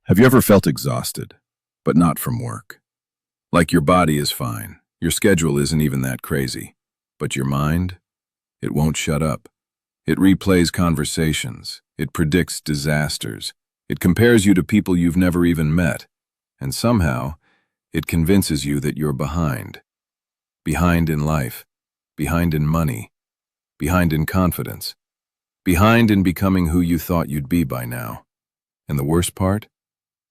Have you ever felt exhausted, but not from work? Like your body is fine, your schedule isn't even that crazy, but your mind? It won't shut up. It replays conversations, it predicts disasters, it compares you to people you've never even met, and somehow, it convinces you that you're behind. Behind in life, behind in money, behind in confidence, behind in becoming who you thought you'd be by now. And the worst part?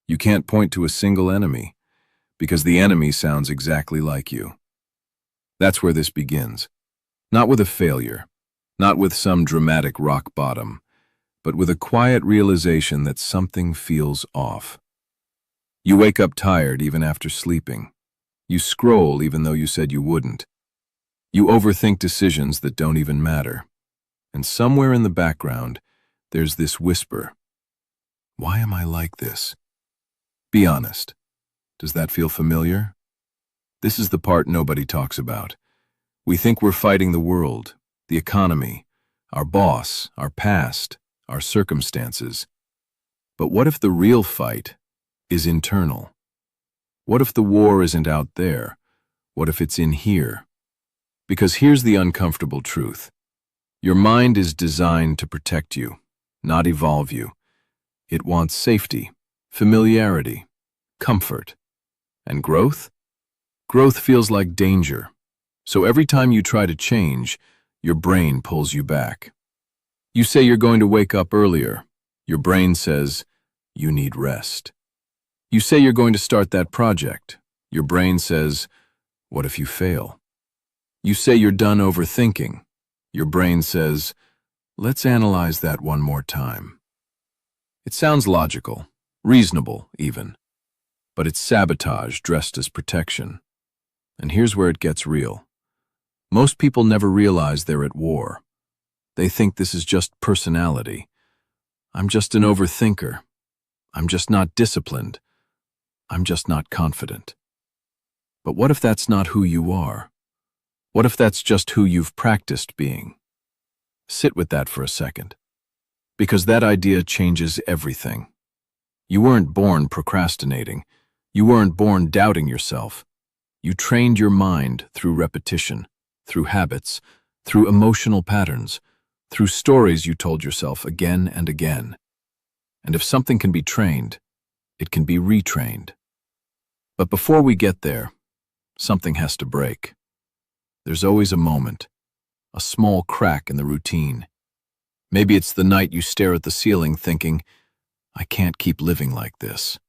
You can't point to a single enemy, because the enemy sounds exactly like you. That's where this begins. Not with a failure, not with some dramatic rock bottom, but with a quiet realization that something feels off. You wake up tired even after sleeping. You scroll even though you said you wouldn't. You overthink decisions that don't even matter. And somewhere in the background, there's this whisper. Why am I like this? Be honest. Does that feel familiar? This is the part nobody talks about. We think we're fighting the world, the economy, our boss, our past, our circumstances. But what if the real fight is internal? What if the war isn't out there? What if it's in here? Because here's the uncomfortable truth. Your mind is designed to protect you, not evolve you. It wants safety, familiarity, comfort. And growth? Growth feels like danger. So every time you try to change, your brain pulls you back. You say you're going to wake up earlier. Your brain says, you need rest. You say you're going to start that project. Your brain says, what if you fail? You say you're done overthinking. Your brain says, let's analyze that one more time. It sounds logical, reasonable even, but it's sabotage dressed as protection. And here's where it gets real. Most people never realize they're at war. They think this is just personality. I'm just an overthinker. I'm just not disciplined. I'm just not confident. But what if that's not who you are? What if that's just who you've practiced being? Sit with that for a second. Because that idea changes everything. You weren't born procrastinating. You weren't born doubting yourself. You trained your mind through repetition, through habits, through emotional patterns, through stories you told yourself again and again. And if something can be trained, it can be retrained. But before we get there, something has to break. There's always a moment, a small crack in the routine. Maybe it's the night you stare at the ceiling thinking, I can't keep living like this.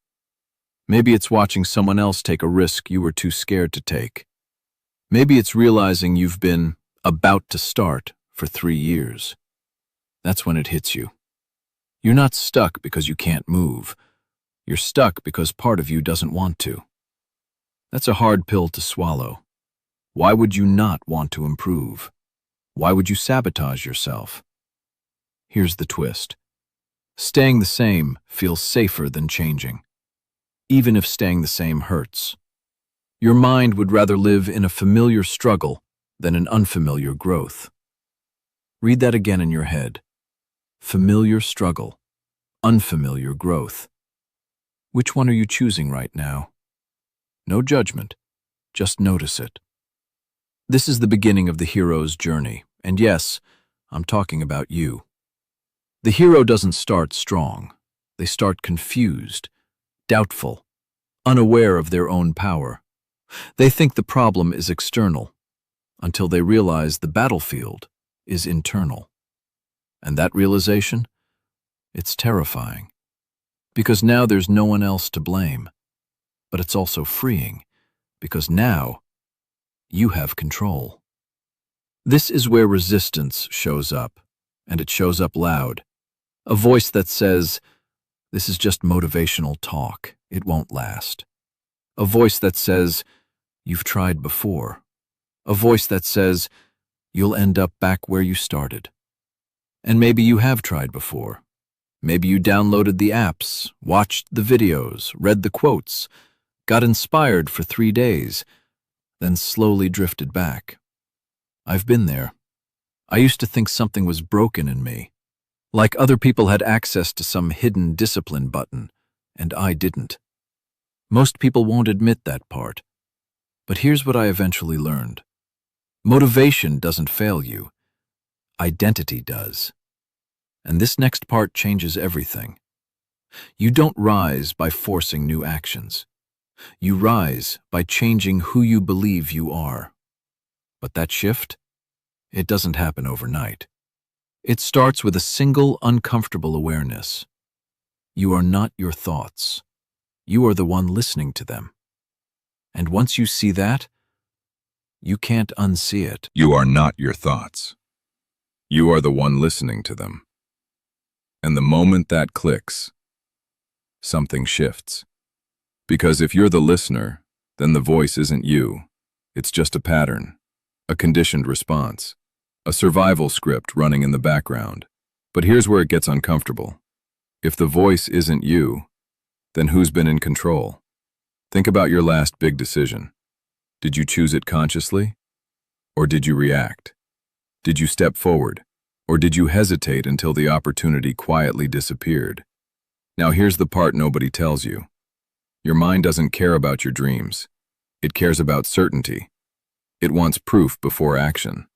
Maybe it's watching someone else take a risk you were too scared to take. Maybe it's realizing you've been about to start for 3 years. That's when it hits you. You're not stuck because you can't move. You're stuck because part of you doesn't want to. That's a hard pill to swallow. Why would you not want to improve? Why would you sabotage yourself? Here's the twist. Staying the same feels safer than changing, even if staying the same hurts. Your mind would rather live in a familiar struggle than an unfamiliar growth. Read that again in your head. Familiar struggle, unfamiliar growth. Which one are you choosing right now? No judgment, just notice it. This is the beginning of the hero's journey, and yes, I'm talking about you. The hero doesn't start strong. They start confused, doubtful, unaware of their own power. They think the problem is external, until they realize the battlefield is internal. And that realization? It's terrifying. Because now there's no one else to blame. But it's also freeing, because now you have control. This is where resistance shows up, and it shows up loud. A voice that says, this is just motivational talk, it won't last. A voice that says, you've tried before. A voice that says, you'll end up back where you started. And maybe you have tried before. Maybe you downloaded the apps, watched the videos, read the quotes, got inspired for 3 days, then slowly drifted back. I've been there. I used to think something was broken in me, like other people had access to some hidden discipline button, and I didn't. Most people won't admit that part. But here's what I eventually learned. Motivation doesn't fail you. Identity does. And this next part changes everything. You don't rise by forcing new actions. You rise by changing who you believe you are. But that shift, it doesn't happen overnight. It starts with a single uncomfortable awareness. You are not your thoughts. You are the one listening to them. And once you see that, you can't unsee it. You are not your thoughts. You are the one listening to them. And the moment that clicks, something shifts. Because if you're the listener, then the voice isn't you. It's just a pattern, a conditioned response, a survival script running in the background. But here's where it gets uncomfortable. If the voice isn't you, then who's been in control? Think about your last big decision. Did you choose it consciously? Or did you react? Did you step forward? Or did you hesitate until the opportunity quietly disappeared? Now here's the part nobody tells you. Your mind doesn't care about your dreams. It cares about certainty. It wants proof before action.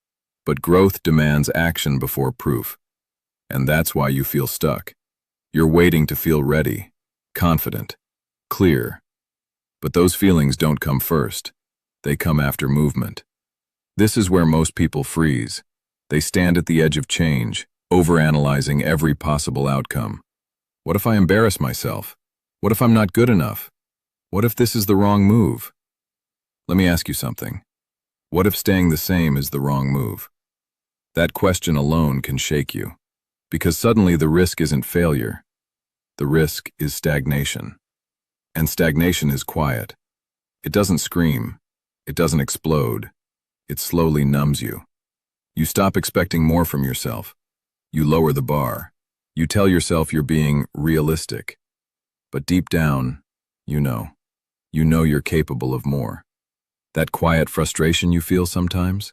But growth demands action before proof. And that's why you feel stuck. You're waiting to feel ready, confident, clear. But those feelings don't come first. They come after movement. This is where most people freeze. They stand at the edge of change, overanalyzing every possible outcome. What if I embarrass myself? What if I'm not good enough? What if this is the wrong move? Let me ask you something. What if staying the same is the wrong move? That question alone can shake you, because suddenly the risk isn't failure. The risk is stagnation. And stagnation is quiet. It doesn't scream. It doesn't explode. It slowly numbs you. You stop expecting more from yourself. You lower the bar. You tell yourself you're being realistic. But deep down, you know you're capable of more. That quiet frustration you feel sometimes,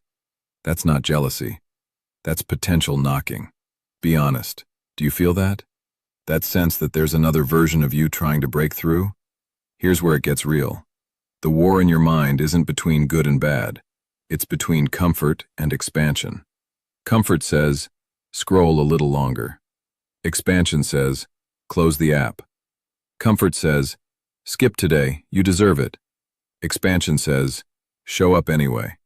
that's not jealousy. That's potential knocking. Be honest. Do you feel that? That sense that there's another version of you trying to break through? Here's where it gets real. The war in your mind isn't between good and bad. It's between comfort and expansion. Comfort says, scroll a little longer. Expansion says, close the app. Comfort says, skip today, you deserve it. Expansion says, show up anyway.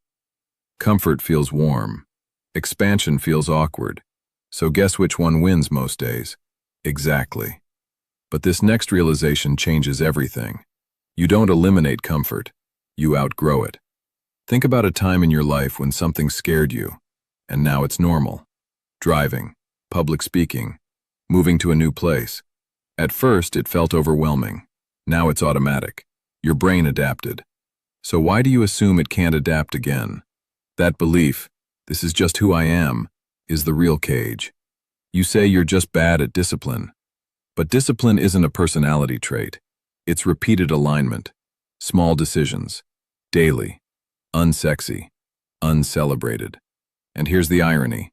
Comfort feels warm. Expansion feels awkward. So guess which one wins most days? Exactly. But this next realization changes everything. You don't eliminate comfort. You outgrow it. Think about a time in your life when something scared you, and now it's normal. Driving, public speaking, moving to a new place. At first, it felt overwhelming. Now it's automatic. Your brain adapted. So why do you assume it can't adapt again? That belief, this is just who I am, is the real cage. You say you're just bad at discipline. But discipline isn't a personality trait. It's repeated alignment, small decisions, daily, unsexy, uncelebrated. And here's the irony.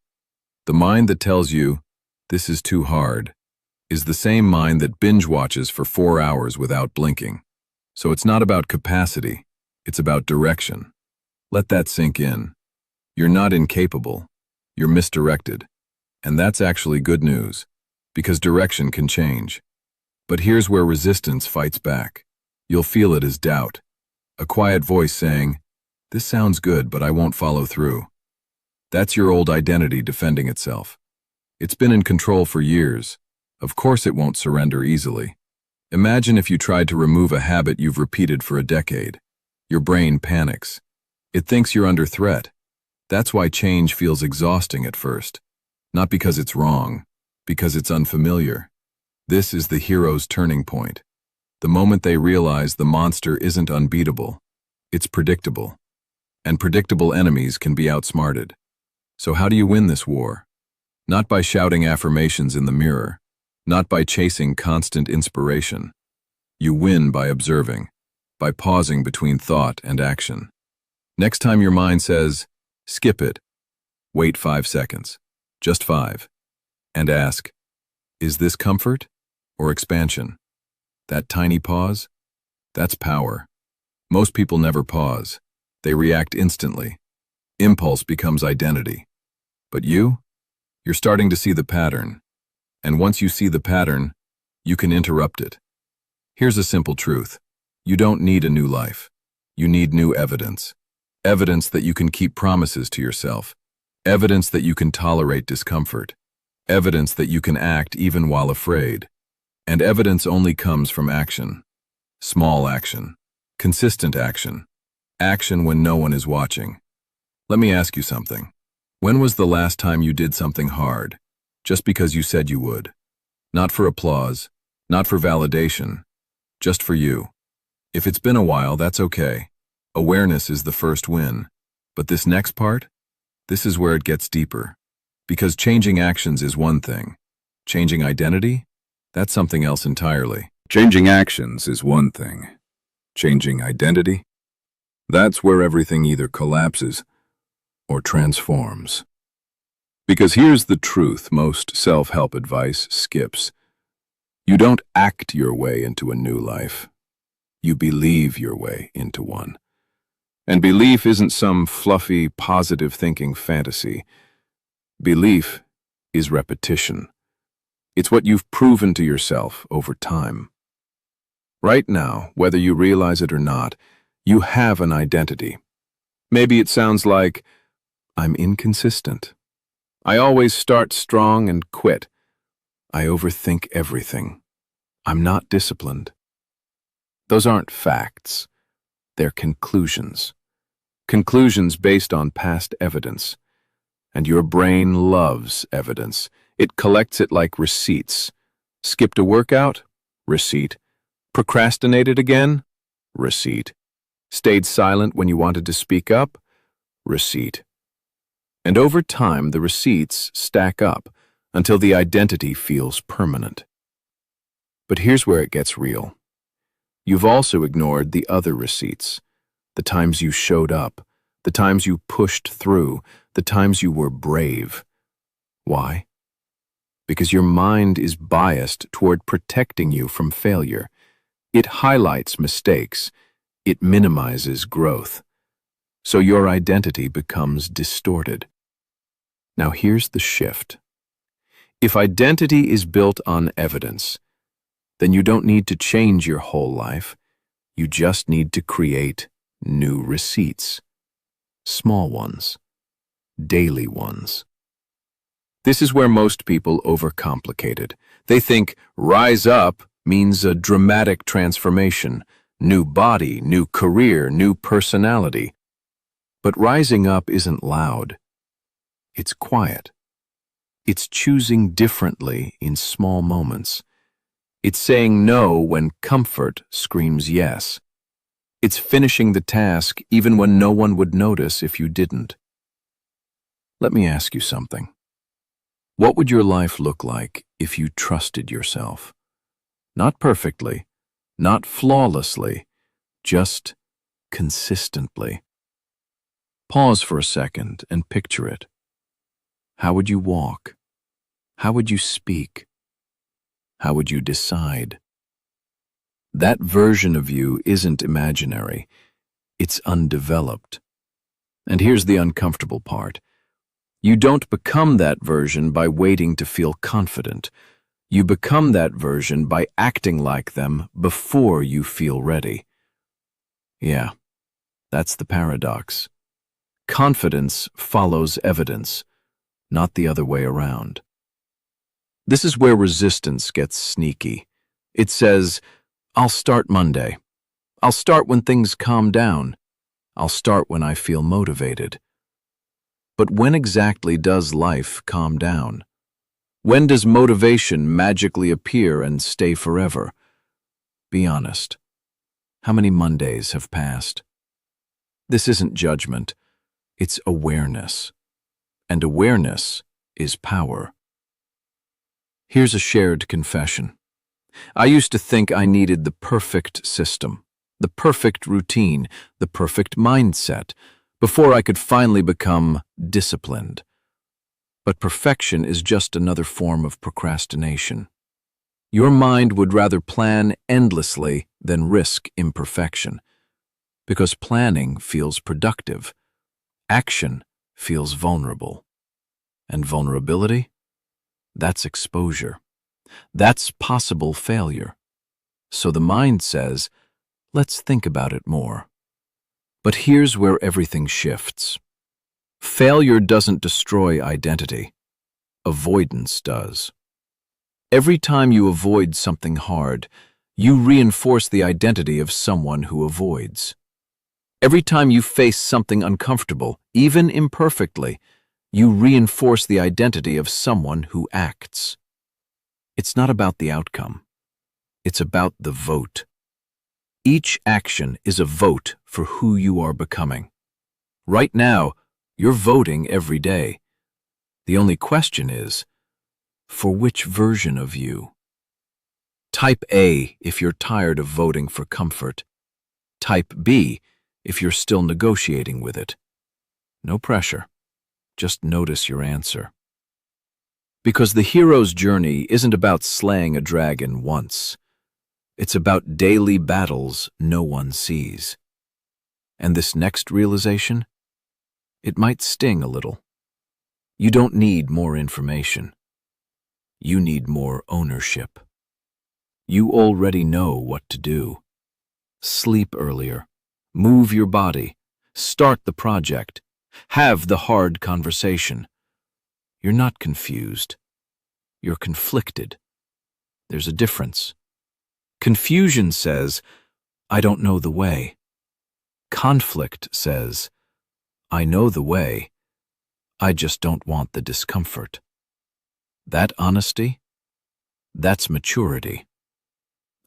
The mind that tells you, this is too hard, is the same mind that binge watches for 4 hours without blinking. So it's not about capacity, it's about direction. Let that sink in. You're not incapable, you're misdirected. And that's actually good news, because direction can change. But here's where resistance fights back. You'll feel it as doubt. A quiet voice saying, this sounds good, but I won't follow through. That's your old identity defending itself. It's been in control for years. Of course it won't surrender easily. Imagine if you tried to remove a habit you've repeated for a decade. Your brain panics. It thinks you're under threat. That's why change feels exhausting at first. Not because it's wrong, because it's unfamiliar. This is the hero's turning point. The moment they realize the monster isn't unbeatable, it's predictable. And predictable enemies can be outsmarted. So how do you win this war? Not by shouting affirmations in the mirror, not by chasing constant inspiration. You win by observing, by pausing between thought and action. Next time your mind says, skip it, wait 5 seconds. Just 5, and ask, is this comfort or expansion? That tiny pause? That's power. Most people never pause. They react instantly. Impulse becomes identity. But you're starting to see the pattern. And once you see the pattern, you can interrupt it. Here's a simple truth. You don't need a new life. You need new evidence. Evidence that you can keep promises to yourself. Evidence that you can tolerate discomfort. Evidence that you can act even while afraid. And evidence only comes from action. Small action. Consistent action. Action when no one is watching. Let me ask you something. When was the last time you did something hard, just because you said you would? Not for applause, not for validation, just for you. If it's been a while, that's okay. Awareness is the first win. But this next part? This is where it gets deeper. Because changing actions is one thing. Changing identity? That's something else entirely. Changing actions is one thing. Changing identity? That's where everything either collapses or transforms. Because here's the truth most self-help advice skips. You don't act your way into a new life. You believe your way into one. And belief isn't some fluffy, positive thinking fantasy. Belief is repetition. It's what you've proven to yourself over time. Right now, whether you realize it or not, you have an identity. Maybe it sounds like, I'm inconsistent. I always start strong and quit. I overthink everything. I'm not disciplined. Those aren't facts. They're conclusions. Conclusions based on past evidence. And your brain loves evidence. It collects it like receipts. Skipped a workout? Receipt. Procrastinated again? Receipt. Stayed silent when you wanted to speak up? Receipt. And over time, the receipts stack up until the identity feels permanent. But here's where it gets real. You've also ignored the other receipts, the times you showed up, the times you pushed through, the times you were brave. Why? Because your mind is biased toward protecting you from failure. It highlights mistakes. It minimizes growth. So your identity becomes distorted. Now here's the shift. If identity is built on evidence, then you don't need to change your whole life. You just need to create new receipts. Small ones. Daily ones. This is where most people overcomplicate it. They think rise up means a dramatic transformation, new body, new career, new personality. But rising up isn't loud. It's quiet. It's choosing differently in small moments. It's saying no when comfort screams yes. It's finishing the task even when no one would notice if you didn't. Let me ask you something. What would your life look like if you trusted yourself? Not perfectly, not flawlessly, just consistently. Pause for a second and picture it. How would you walk? How would you speak? How would you decide? That version of you isn't imaginary. It's undeveloped. And here's the uncomfortable part. You don't become that version by waiting to feel confident. You become that version by acting like them before you feel ready. Yeah, that's the paradox. Confidence follows evidence, not the other way around. This is where resistance gets sneaky. It says, I'll start Monday. I'll start when things calm down. I'll start when I feel motivated. But when exactly does life calm down? When does motivation magically appear and stay forever? Be honest. How many Mondays have passed? This isn't judgment. It's awareness. And awareness is power. Here's a shared confession. I used to think I needed the perfect system, the perfect routine, the perfect mindset, before I could finally become disciplined. But perfection is just another form of procrastination. Your mind would rather plan endlessly than risk imperfection, because planning feels productive, action feels vulnerable. And vulnerability? That's exposure. That's possible failure. So the mind says, let's think about it more. But here's where everything shifts. Failure doesn't destroy identity. Avoidance does. Every time you avoid something hard, you reinforce the identity of someone who avoids. Every time you face something uncomfortable, even imperfectly, you reinforce the identity of someone who acts. It's not about the outcome. It's about the vote. Each action is a vote for who you are becoming. Right now, you're voting every day. The only question is, for which version of you? Type A if you're tired of voting for comfort. Type B if you're still negotiating with it. No pressure. Just notice your answer. Because the hero's journey isn't about slaying a dragon once. It's about daily battles no one sees. And this next realization? It might sting a little. You don't need more information. You need more ownership. You already know what to do. Sleep earlier. Move your body. Start the project. Have the hard conversation. You're not confused. You're conflicted. There's a difference. Confusion says, I don't know the way. Conflict says, I know the way. I just don't want the discomfort. That honesty, that's maturity.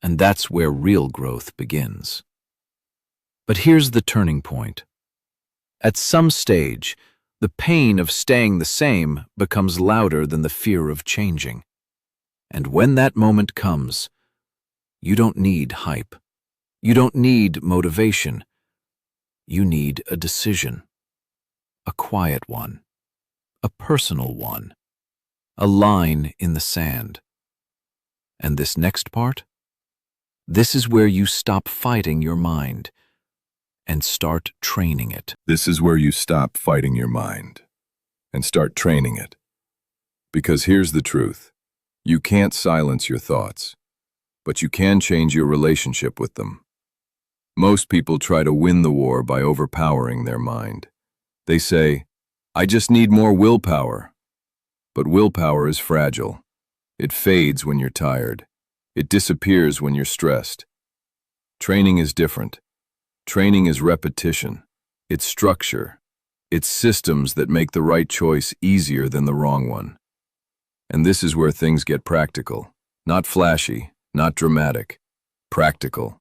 And that's where real growth begins. But here's the turning point. At some stage, the pain of staying the same becomes louder than the fear of changing. And when that moment comes, you don't need hype. You don't need motivation. You need a decision. A quiet one. A personal one. A line in the sand. And this next part? This is where you stop fighting your mind and start training it. This is where you stop fighting your mind and start training it. Because here's the truth. You can't silence your thoughts, but you can change your relationship with them. Most people try to win the war by overpowering their mind. They say, I just need more willpower. But willpower is fragile. It fades when you're tired. It disappears when you're stressed. Training is different. Training is repetition. It's structure. It's systems that make the right choice easier than the wrong one. And this is where things get practical. Not flashy, not dramatic. Practical.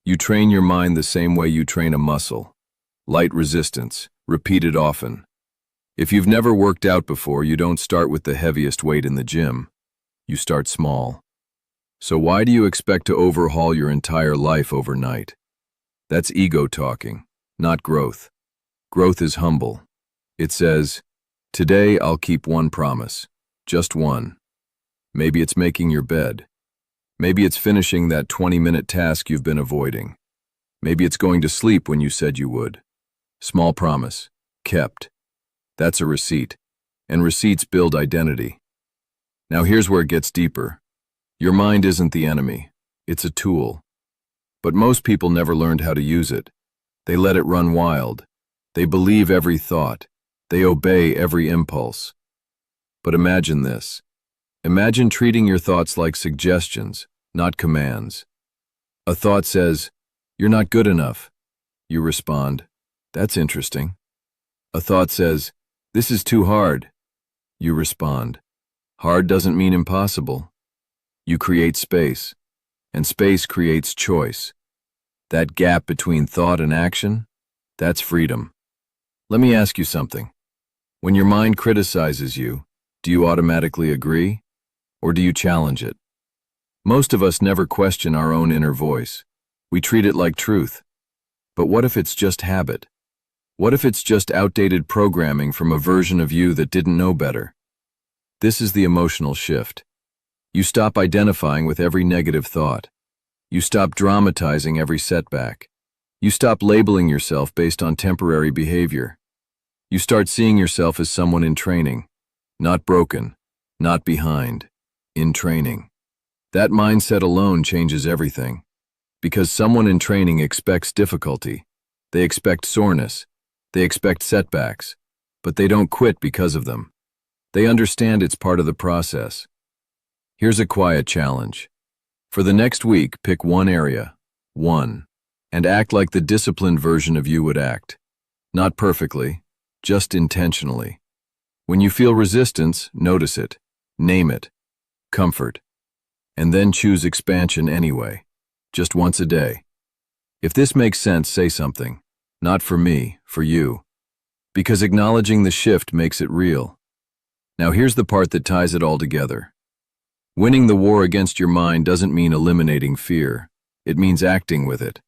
You train your mind the same way you train a muscle. Light resistance, repeated often. If you've never worked out before, you don't start with the heaviest weight in the gym. You start small. So why do you expect to overhaul your entire life overnight? That's ego talking, not growth. Growth is humble. It says, today I'll keep one promise, just one. Maybe it's making your bed. Maybe it's finishing that 20-minute task you've been avoiding. Maybe it's going to sleep when you said you would. Small promise, kept. That's a receipt, and receipts build identity. Now here's where it gets deeper. Your mind isn't the enemy, it's a tool. But most people never learned how to use it. They let it run wild. They believe every thought. They obey every impulse. But imagine this. Imagine treating your thoughts like suggestions, not commands. A thought says, you're not good enough. You respond, that's interesting. A thought says, this is too hard. You respond, hard doesn't mean impossible. You create space, and space creates choice. That gap between thought and action, that's freedom. Let me ask you something. When your mind criticizes you, do you automatically agree, or do you challenge it? Most of us never question our own inner voice. We treat it like truth. But what if it's just habit? What if it's just outdated programming from a version of you that didn't know better? This is the emotional shift. You stop identifying with every negative thought. You stop dramatizing every setback. You stop labeling yourself based on temporary behavior. You start seeing yourself as someone in training, not broken, not behind, in training. That mindset alone changes everything. Because someone in training expects difficulty. They expect soreness. They expect setbacks. But they don't quit because of them. They understand it's part of the process. Here's a quiet challenge. For the next week, pick one area, and act like the disciplined version of you would act. Not perfectly, just intentionally. When you feel resistance, notice it, name it, comfort, and then choose expansion anyway, just once a day. If this makes sense, say something. Not for me, for you. Because acknowledging the shift makes it real. Now here's the part that ties it all together. Winning the war against your mind doesn't mean eliminating fear. It means acting with it.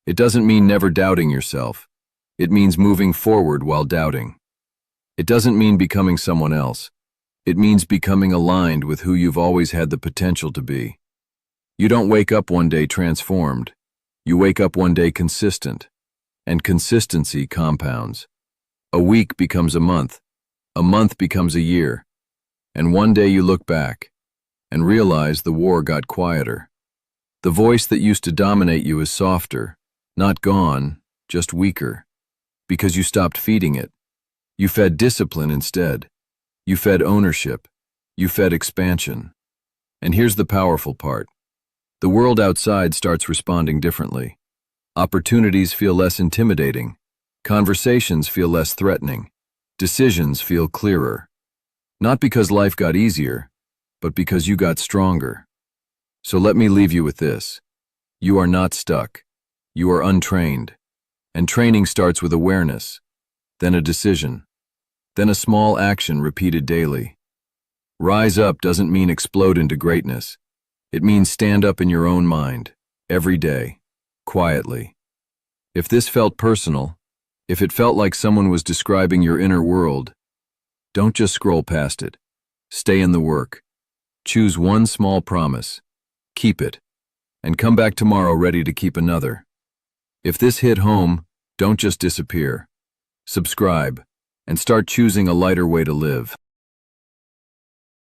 It doesn't mean never doubting yourself. It means moving forward while doubting. It doesn't mean becoming someone else. It means becoming aligned with who you've always had the potential to be. You don't wake up one day transformed. You wake up one day consistent. And consistency compounds. A week becomes a month becomes a year. And one day you look back and realize the war got quieter. The voice that used to dominate you is softer, not gone, just weaker. Because you stopped feeding it. You fed discipline instead. You fed ownership. You fed expansion. And here's the powerful part. The world outside starts responding differently. Opportunities feel less intimidating. Conversations feel less threatening. Decisions feel clearer. Not because life got easier, but because you got stronger. So let me leave you with this. You are not stuck. You are untrained. And training starts with awareness, then a decision, then a small action repeated daily. Rise up doesn't mean explode into greatness. It means stand up in your own mind, every day, quietly. If this felt personal, if it felt like someone was describing your inner world, don't just scroll past it. Stay in the work. Choose one small promise. Keep it. And come back tomorrow ready to keep another. If this hit home, don't just disappear. Subscribe and start choosing a lighter way to live.